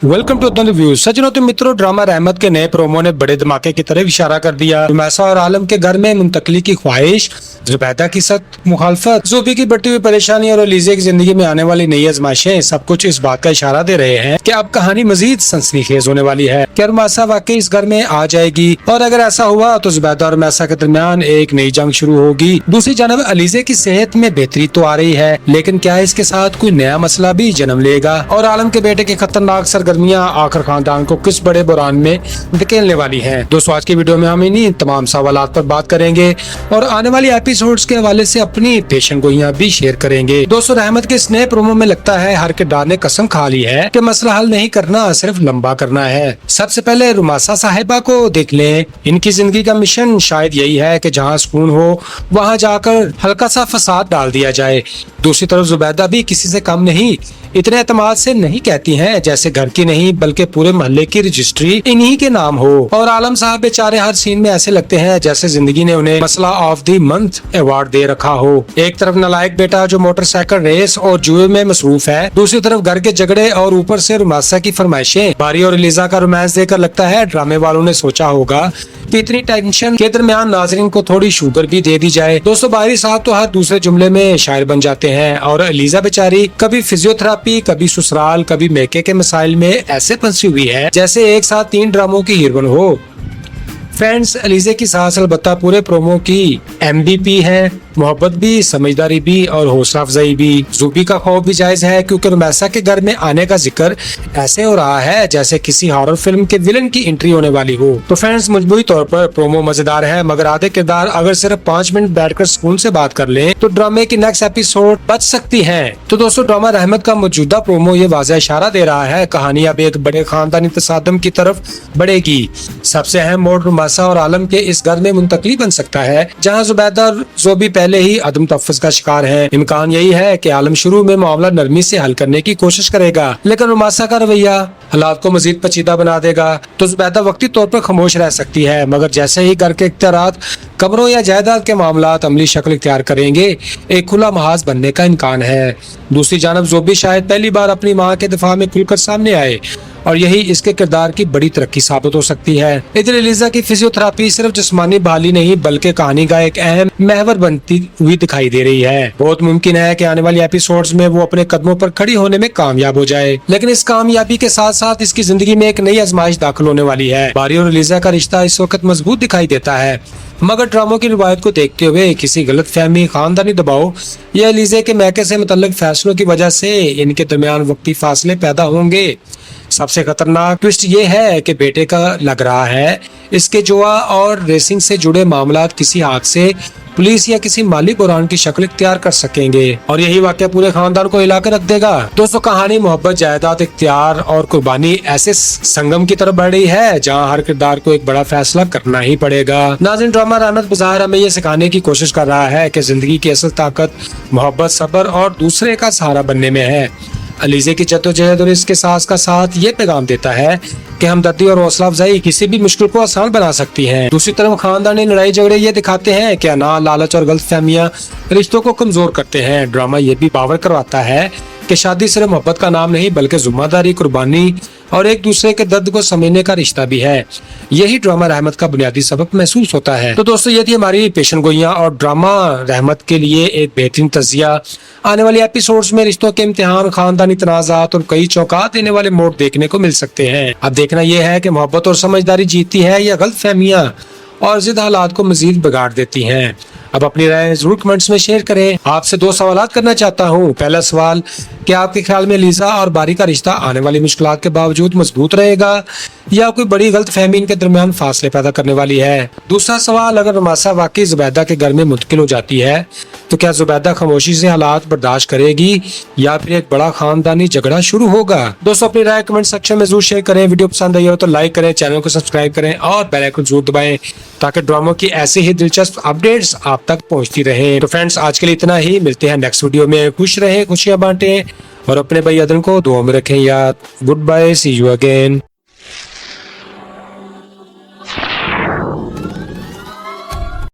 Welcome to the review. सज्जनों तो मित्रों, ड्रामा रहमत के नए प्रोमो ने बड़े धमाके की तरफ इशारा कर दिया। रुमैसा और आलम के घर में मुंतकली की ख्वाहिश, जुबैदा की सख्त मुखालफत, ज़ोबी की बढ़ती हुई परेशानी और अलीज़ा की जिंदगी में आने वाली नई आजमाइशें सब कुछ इस बात का इशारा दे रहे हैं कि अब कहानी मजीद सनसनीखेज होने वाली है। क्या रुमैसा वाकई इस घर में आ जाएगी, और अगर ऐसा हुआ तो जुबैदा और रुमैसा के दरमियान एक नई जंग शुरू होगी। दूसरी जानब अलीज़ा की सेहत में बेहतरी तो आ रही है, लेकिन क्या इसके साथ कोई नया मसला भी जन्म लेगा, और आलम के बेटे की खतरनाक सरगर्मियां आखिर खानदान को किस बड़े बुरान में धकेलने वाली हैं। दोस्तों, आज की वीडियो में हम इन्हीं तमाम सवालात पर बात करेंगे और आने वाली एपिसोड्स के हवाले से अपनी पेशन गोइयां भी शेयर करेंगे। दोस्तों, रहमत के इस नए प्रोमो में लगता है हर किरदार ने कसम खा ली है कि मसला हल नहीं करना, सिर्फ लंबा करना है। सबसे पहले रुमैसा साहिबा को देख लें। इनकी जिंदगी का मिशन शायद यही है कि जहां सुकून हो वहां जाकर हल्का सा फसाद डाल दिया जाए। दूसरी तरफ जुबैदा भी किसी से कम नहीं, इतने एतमाद से नहीं कहती हैं जैसे घर की नहीं बल्कि पूरे मोहल्ले की रजिस्ट्री इन्हीं के नाम हो। और आलम साहब बेचारे हर सीन में ऐसे लगते हैं जैसे जिंदगी ने उन्हें मसला ऑफ द मंथ अवार्ड दे रखा हो। एक तरफ नालायक बेटा जो मोटरसाइकिल रेस और जुए में मसरूफ है, दूसरी तरफ घर के झगड़े और ऊपर से रुमैसा की फरमाइशें। बारी और अलीज़ा का रोमांस देखकर लगता है ड्रामे वालों ने सोचा होगा कि इतनी टेंशन के दरमियान नाजरीन को थोड़ी शुगर भी दे दी जाए। दोस्तों, बारी साहब तो हर दूसरे जुमले में शायर बन जाते हैं और अलीज़ा बेचारी कभी फिजियोथेरापी, कभी ससुराल, कभी मेके के मसाइल में ऐसे फंसी हुई है जैसे एक साथ 3 ड्रामों की हीरोइन हो। फ्रेंड्स, अलीज़ा की सास अलबत्ता पूरे प्रोमो की MVP है, मोहब्बत भी, समझदारी भी और हौसला अफजाई भी। ज़ोबी का खौफ भी जायज है क्योंकि रुमैसा के घर में आने का जिक्र ऐसे हो रहा है जैसे किसी हॉरर फिल्म के विलन की एंट्री होने वाली हो। तो फ्रेंड्स, मजबूरी तौर पर प्रोमो मजेदार है, मगर आधे किरदार अगर सिर्फ 5 मिनट बैठकर सुकून से बात कर लें तो ड्रामे की नेक्स्ट एपिसोड बच सकती है। तो दोस्तों, ड्रामा रहमत का मौजूदा प्रोमो ये वाज़ेह इशारा दे रहा है कहानी अब एक बड़े खानदानी तसादम की तरफ बढ़ेगी। सबसे अहम मोड़ रुमैसा और आलम के इस घर में मुंतकली बन सकता है, जहाँ जुबैदा और ज़ोबी पहले ही अदम तफ्फुज़ का शिकार है। इम्कान यही है कि आलम शुरू में मामला नरमी से हल करने की कोशिश करेगा, लेकिन रुमैसा का रवैया हालात को मजीद पेचीदा बना देगा। तो जुबैदा वक्ती तौर पर खामोश रह सकती है, मगर जैसे ही घर के इख्तियारात, कमरों या जायदाद के मामलात अमली शक्ल इख्तियार करेंगे, एक खुला महाज बनने का इम्कान है। दूसरी जानब ज़ोबी शायद पहली बार अपनी माँ के दिफा में खुलकर सामने आए और यही इसके किरदार की बड़ी तरक्की साबित हो सकती है। इधर अलीज़ा की फिजियोथेरापी सिर्फ जिस्मानी बहाली नहीं बल्कि कहानी का एक अहम महवर बनती हुई दिखाई दे रही है। बहुत मुमकिन है कि आने वाली एपिसोड्स में वो अपने कदमों पर खड़ी होने में कामयाब हो जाए, लेकिन इस कामयाबी के साथ साथ इसकी जिंदगी में एक नई आजमाइश दाखिल होने वाली है। बारी और अलीज़ा का रिश्ता इस वक्त मजबूत दिखाई देता है, मगर ड्रामों की रिवायत को देखते हुए किसी गलत फहमी, खानदानी दबाव या अलीज़ा के मैके से मुतल्लिक फैसलों की वजह से इनके दरमियान वक्ती फासले पैदा होंगे। सबसे खतरनाक ट्विस्ट ये है कि बेटे का लग रहा है इसके जुआ और रेसिंग से जुड़े मामलात किसी हादसे, पुलिस या किसी माली बुरान की शक्ल इख्तियार कर सकेंगे और यही वाकया पूरे खानदान को हिला कर रख देगा। दोस्तों, कहानी मोहब्बत, जायदाद, इख्तियार और कुर्बानी ऐसे संगम की तरफ बढ़ रही है जहां हर किरदार को एक बड़ा फैसला करना ही पड़ेगा। नाज़रीन, ड्रामा रहमत बज़ाहिर हमें ये सिखाने की कोशिश कर रहा है कि जिंदगी की असल ताकत मोहब्बत, सब्र और दूसरे का सहारा बनने में है। अलीज़ा की जद्दोजहद और इसके सास का साथ ये पैगाम देता है कि हमदर्दी और हौसला अफजाई किसी भी मुश्किल को आसान बना सकती है। दूसरी तरफ खानदानी लड़ाई झगड़े ये दिखाते हैं कि अनाज, लालच और गलत फहमियाँ रिश्तों को कमजोर करते हैं। ड्रामा ये भी बावर करवाता है कि शादी सिर्फ मोहब्बत का नाम नहीं बल्कि जिम्मेदारी, कुर्बानी और एक दूसरे के दर्द को समझने का रिश्ता भी है। यही ड्रामा रहमत का बुनियादी सबक महसूस होता है। तो दोस्तों, ये थी हमारी पेशन गोइयां और ड्रामा रहमत के लिए एक बेहतरीन तज़िया। आने वाली एपिसोड्स में रिश्तों के इम्तिहान, खानदानी तनाज़ात और कई चौंका देने वाले मोड़ देखने को मिल सकते हैं। अब देखना यह है कि मोहब्बत और समझदारी जीतती है या गलत फहमियाँ और जिद हालात को मजीद बिगाड़ देती हैं। अब अपनी राय जरूर कमेंट्स में शेयर करें। आपसे 2 सवालात करना चाहता हूँ। पहला सवाल, क्या आपके ख्याल में अलीज़ा और बारी का रिश्ता आने वाली मुश्किलात के बावजूद मजबूत रहेगा या कोई बड़ी गलत फहमी इनके दरमियान फासले पैदा करने वाली है? दूसरा सवाल, अगर रुमैसा वाकई जुबैदा के घर में मुंतकिल हो जाती है तो क्या जुबैदा खामोशी से हालात बर्दाश्त करेगी या फिर एक बड़ा खानदानी झगड़ा शुरू होगा? दोस्तों, अपनी राय कमेंट सेक्शन में जरूर शेयर करें। वीडियो पसंद आई हो तो लाइक करें, चैनल को सब्सक्राइब करें और बेल आइकन जरूर दबाएं ताकि ड्रामों की ऐसी ही दिलचस्प अपडेट्स आप तक पहुंचती रहे। तो फ्रेंड्स, आज के लिए इतना ही। मिलते हैं नेक्स्ट वीडियो में। खुश रहें, खुशियां बांटें और अपने भाई अदन को दुआ में रखें याद। Goodbye, see you again.